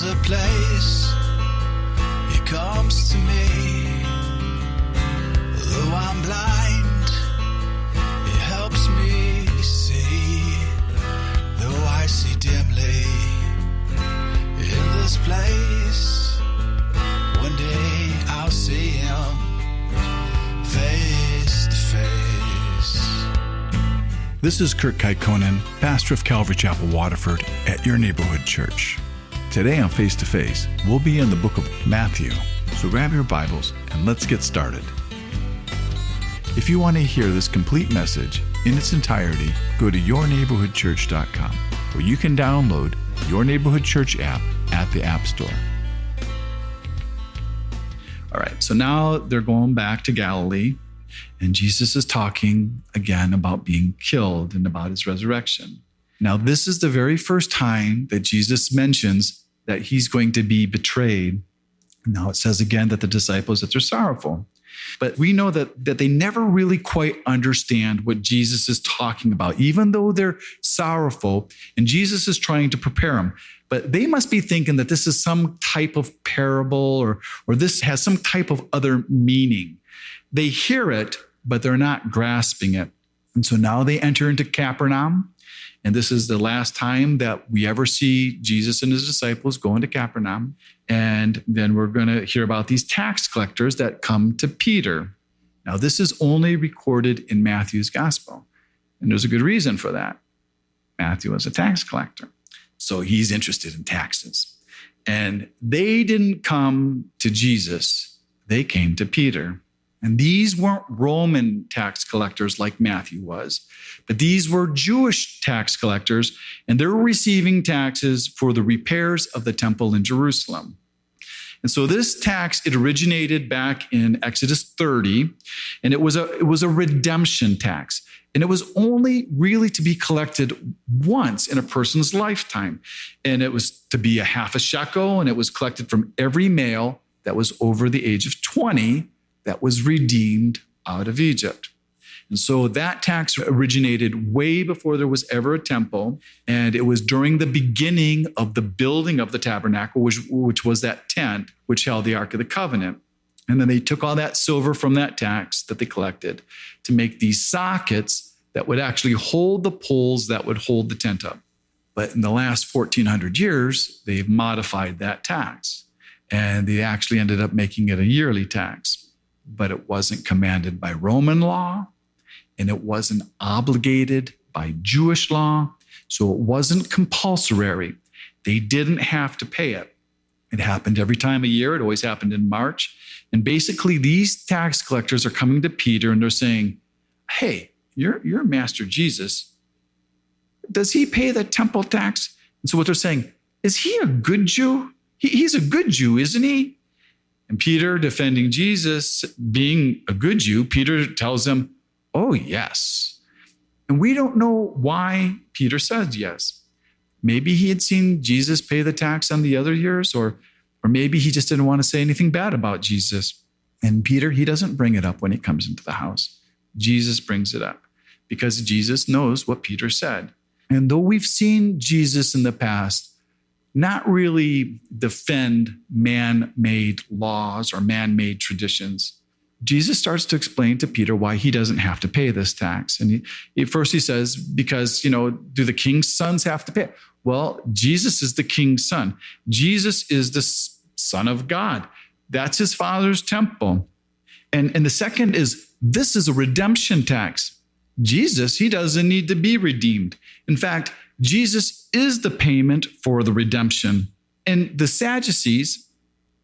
There's a place He comes to me. Though I'm blind, He helps me see. Though I see dimly in this place, one day I'll see Him face to face. This is Kurt Kaikonen, pastor of Calvary Chapel, Waterford, at your neighborhood church. Today on Face to Face, we'll be in the book of Matthew. So grab your Bibles and let's get started. If you want to hear this complete message in its entirety, go to yourneighborhoodchurch.com, where you can download Your Neighborhood Church app at the App Store. All right, so now they're going back to Galilee, and Jesus is talking again about being killed and about his resurrection. Now, this is the very first time that Jesus mentions that he's going to be betrayed. Now, it says again that the disciples, that they're sorrowful. But we know that they never really quite understand what Jesus is talking about, even though they're sorrowful, and Jesus is trying to prepare them. But they must be thinking that this is some type of parable or this has some type of other meaning. They hear it, but they're not grasping it. And so now they enter into Capernaum. And this is the last time that we ever see Jesus and his disciples go into Capernaum. And then we're going to hear about these tax collectors that come to Peter. Now, this is only recorded in Matthew's gospel. And there's a good reason for that. Matthew was a tax collector, so he's interested in taxes. And they didn't come to Jesus. They came to Peter. And these weren't Roman tax collectors like Matthew was, but these were Jewish tax collectors, and they're receiving taxes for the repairs of the temple in Jerusalem. And so this tax, it originated back in Exodus 30, and it was a redemption tax. And it was only really to be collected once in a person's lifetime. And it was to be a half a shekel, and it was collected from every male that was over the age of 20 that was redeemed out of Egypt. And so that tax originated way before there was ever a temple. And it was during the beginning of the building of the tabernacle, which was that tent, which held the Ark of the Covenant. And then they took all that silver from that tax that they collected to make these sockets that would actually hold the poles that would hold the tent up. But in the last 1,400 years, they've modified that tax. And they actually ended up making it a yearly tax. But it wasn't commanded by Roman law, and it wasn't obligated by Jewish law, so it wasn't compulsory. They didn't have to pay it. It happened every time a year. It always happened in March. And basically, these tax collectors are coming to Peter, and they're saying, hey, your master Jesus, does he pay the temple tax? And so what they're saying, is he a good Jew? He's a good Jew, isn't he? And Peter, defending Jesus, being a good Jew, Peter tells them, oh, yes. And we don't know why Peter says yes. Maybe he had seen Jesus pay the tax on the other years, or maybe he just didn't want to say anything bad about Jesus. And Peter, he doesn't bring it up when he comes into the house. Jesus brings it up because Jesus knows what Peter said. And though we've seen Jesus in the past not really defend man-made laws or man-made traditions, Jesus starts to explain to Peter why he doesn't have to pay this tax. And first he says, because, do the king's sons have to pay? Well, Jesus is the king's son. Jesus is the Son of God. That's his Father's temple. And the second is, this is a redemption tax. Jesus, he doesn't need to be redeemed. In fact, Jesus is the payment for the redemption. And the Sadducees,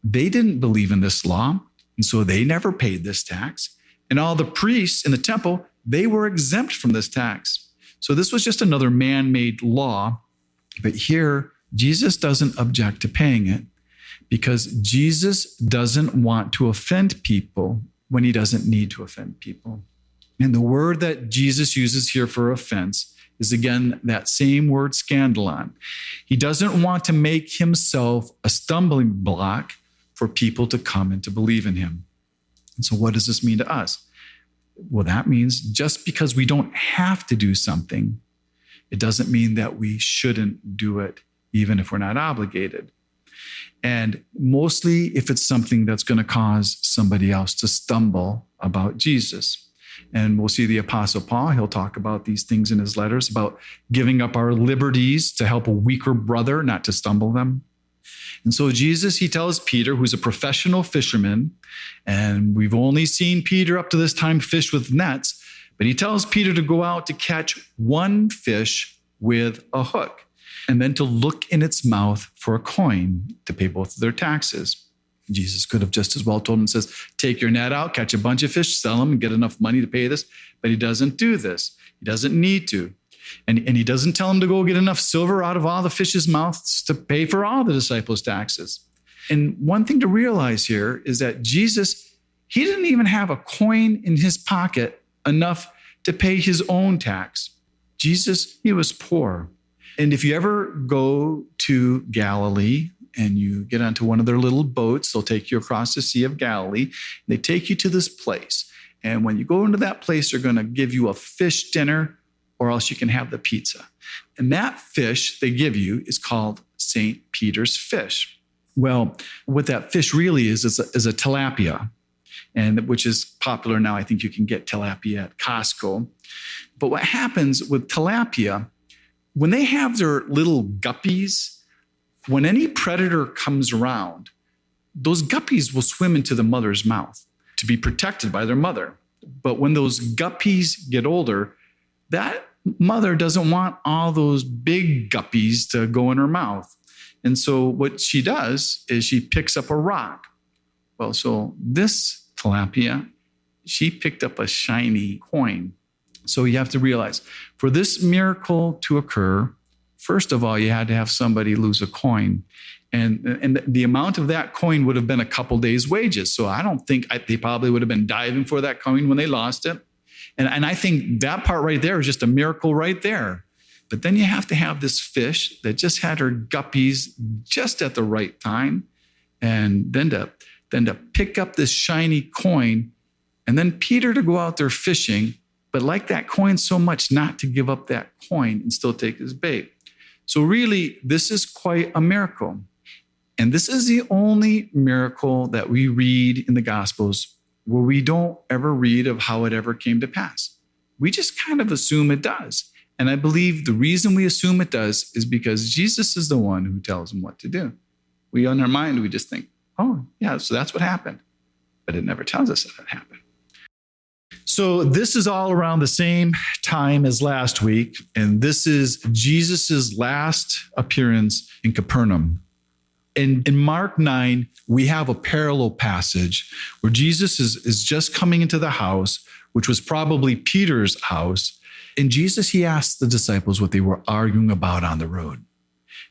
they didn't believe in this law, and so they never paid this tax. And all the priests in the temple, they were exempt from this tax. So this was just another man-made law. But here, Jesus doesn't object to paying it because Jesus doesn't want to offend people when he doesn't need to offend people. And the word that Jesus uses here for offense is again that same word, scandalon. He doesn't want to make himself a stumbling block for people to come and to believe in him. And so what does this mean to us? Well, that means just because we don't have to do something, it doesn't mean that we shouldn't do it, even if we're not obligated. And mostly if it's something that's going to cause somebody else to stumble about Jesus. And we'll see the Apostle Paul, he'll talk about these things in his letters about giving up our liberties to help a weaker brother, not to stumble them. And so Jesus, he tells Peter, who's a professional fisherman, and we've only seen Peter up to this time fish with nets, but he tells Peter to go out to catch one fish with a hook, and then to look in its mouth for a coin to pay both of their taxes. Jesus could have just as well told him, says, take your net out, catch a bunch of fish, sell them, and get enough money to pay this. But he doesn't do this. He doesn't need to. And he doesn't tell him to go get enough silver out of all the fish's mouths to pay for all the disciples' taxes. And one thing to realize here is that Jesus, he didn't even have a coin in his pocket enough to pay his own tax. Jesus, he was poor. And if you ever go to Galilee and you get onto one of their little boats, they'll take you across the Sea of Galilee. They take you to this place. And when you go into that place, they're going to give you a fish dinner, or else you can have the pizza. And that fish they give you is called St. Peter's fish. Well, what that fish really is a tilapia, and which is popular now. I think you can get tilapia at Costco. But what happens with tilapia, when they have their little guppies, when any predator comes around, those guppies will swim into the mother's mouth to be protected by their mother. But when those guppies get older, that mother doesn't want all those big guppies to go in her mouth. And so what she does is she picks up a rock. Well, so this tilapia, she picked up a shiny coin. So you have to realize, for this miracle to occur, first of all, you had to have somebody lose a coin. And the amount of that coin would have been a couple days' wages. So I don't think they probably would have been diving for that coin when they lost it. And I think that part right there is just a miracle right there. But then you have to have this fish that just had her guppies just at the right time. And then to pick up this shiny coin, and then Peter to go out there fishing, but like that coin so much not to give up that coin and still take his bait. So really, this is quite a miracle. And this is the only miracle that we read in the Gospels where we don't ever read of how it ever came to pass. We just kind of assume it does. And I believe the reason we assume it does is because Jesus is the one who tells them what to do. We, in our mind, we just think, oh, yeah, so that's what happened. But it never tells us that it happened. So this is all around the same time as last week, and this is Jesus's last appearance in Capernaum. In Mark 9, we have a parallel passage where Jesus is just coming into the house, which was probably Peter's house. And Jesus, he asked the disciples what they were arguing about on the road.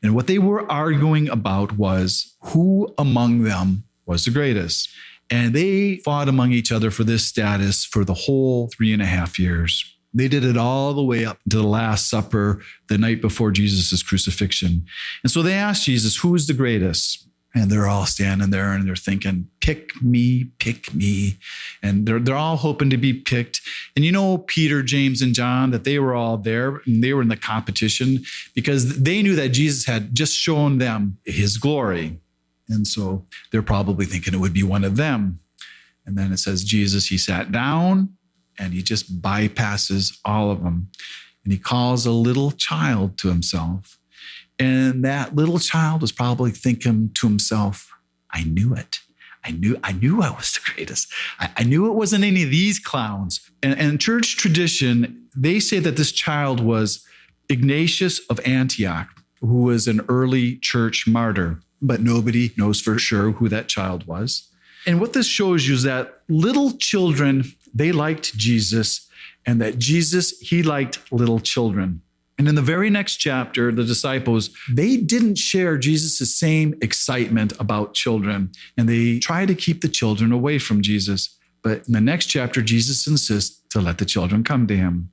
And what they were arguing about was who among them was the greatest. And they fought among each other for this status for the whole 3.5 years. They did it all the way up to the Last Supper, the night before Jesus' crucifixion. And so they asked Jesus, who is the greatest? And they're all standing there and they're thinking, pick me, pick me. And they're all hoping to be picked. And you know, Peter, James, and John, that they were all there and they were in the competition because they knew that Jesus had just shown them his glory. And so they're probably thinking it would be one of them. And then it says Jesus, he sat down and he just bypasses all of them. And he calls a little child to himself. And that little child was probably thinking to himself, I knew it. I knew I was the greatest. I knew it wasn't any of these clowns. And church tradition, they say that this child was Ignatius of Antioch, who was an early church martyr. But nobody knows for sure who that child was. And what this shows you is that little children, they liked Jesus, and that Jesus, he liked little children. And in the very next chapter, the disciples, they didn't share Jesus' same excitement about children, and they try to keep the children away from Jesus. But in the next chapter, Jesus insists to let the children come to him.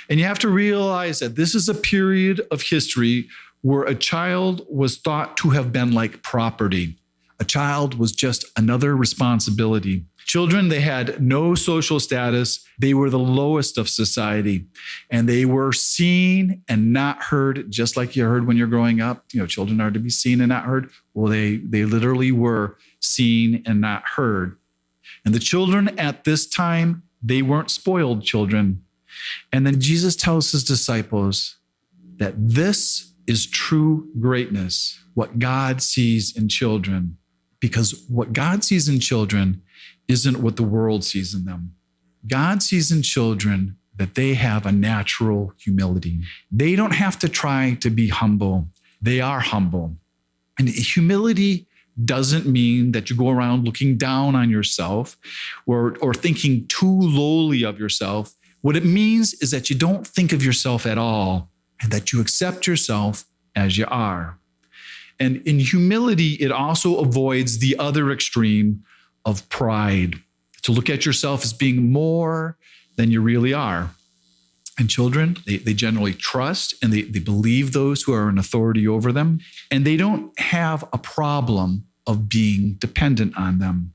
And you have to realize that this is a period of history where a child was thought to have been like property. A child was just another responsibility. Children, they had no social status. They were the lowest of society, and they were seen and not heard, just like you heard when you're growing up. Children are to be seen and not heard. Well, they literally were seen and not heard. And the children at this time, they weren't spoiled children. And then Jesus tells his disciples that this is true greatness, what God sees in children. Because what God sees in children isn't what the world sees in them. God sees in children that they have a natural humility. They don't have to try to be humble. They are humble. And humility doesn't mean that you go around looking down on yourself or thinking too lowly of yourself. What it means is that you don't think of yourself at all and that you accept yourself as you are. And in humility, it also avoids the other extreme of pride, to look at yourself as being more than you really are. And children, they generally trust and they believe those who are in authority over them, and they don't have a problem of being dependent on them.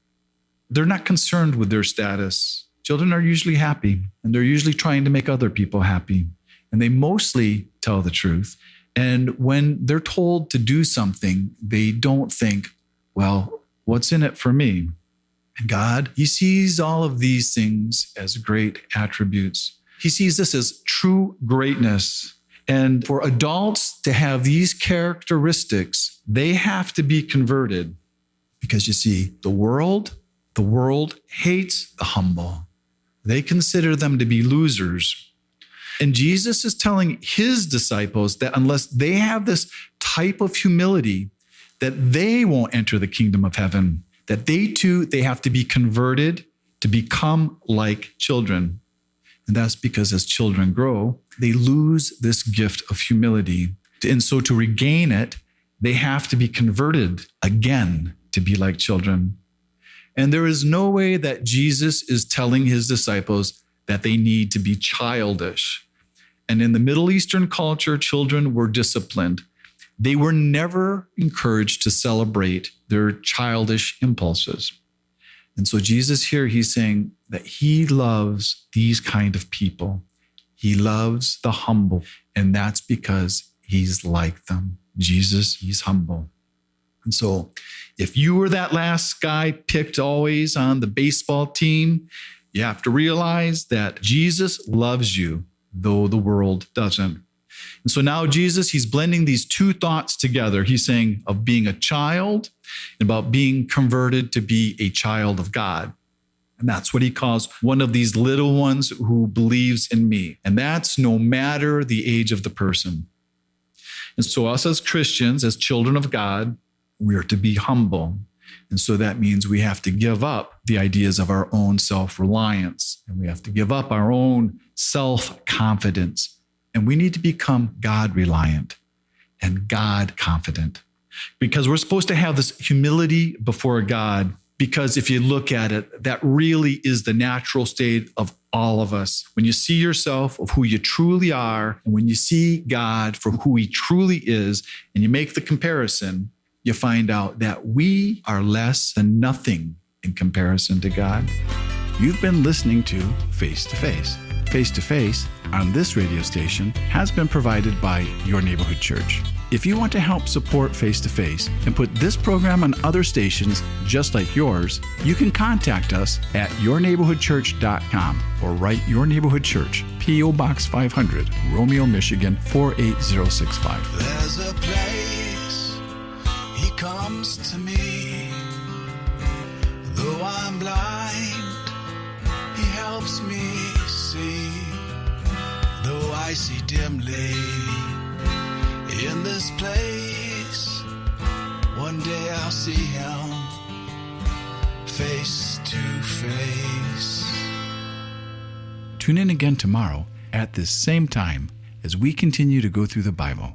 They're not concerned with their status. Children are usually happy, and they're usually trying to make other people happy, and they mostly tell the truth. And when they're told to do something, they don't think, well, what's in it for me? And God, he sees all of these things as great attributes. He sees this as true greatness. And for adults to have these characteristics, they have to be converted. Because you see, the world hates the humble. They consider them to be losers. And Jesus is telling his disciples that unless they have this type of humility, that they won't enter the kingdom of heaven, that they have to be converted to become like children. And that's because as children grow, they lose this gift of humility. And so to regain it, they have to be converted again to be like children. And there is no way that Jesus is telling his disciples that they need to be childish. And in the Middle Eastern culture, children were disciplined. They were never encouraged to celebrate their childish impulses. And so Jesus here, he's saying that he loves these kind of people. He loves the humble, and that's because he's like them. Jesus, he's humble. And so if you were that last guy picked always on the baseball team, you have to realize that Jesus loves you, though the world doesn't. And so now Jesus, he's blending these two thoughts together. He's saying of being a child and about being converted to be a child of God. And that's what he calls one of these little ones who believes in me. And that's no matter the age of the person. And so us as Christians, as children of God, we are to be humble. And so that means we have to give up the ideas of our own self-reliance, and we have to give up our own self-confidence. And we need to become God-reliant and God-confident, because we're supposed to have this humility before God, because if you look at it, that really is the natural state of all of us. When you see yourself of who you truly are, and when you see God for who he truly is, and you make the comparison, you find out that we are less than nothing in comparison to God. You've been listening to Face to Face. Face to Face on this radio station has been provided by Your Neighborhood Church. If you want to help support Face to Face and put this program on other stations just like yours, you can contact us at yourneighborhoodchurch.com or write Your Neighborhood Church, P.O. Box 500, Romeo, Michigan 48065. There's a place he comes to me. Though I'm blind, he helps me see. Though I see dimly in this place, one day I'll see him face to face. Tune in again tomorrow at this same time as we continue to go through the Bible.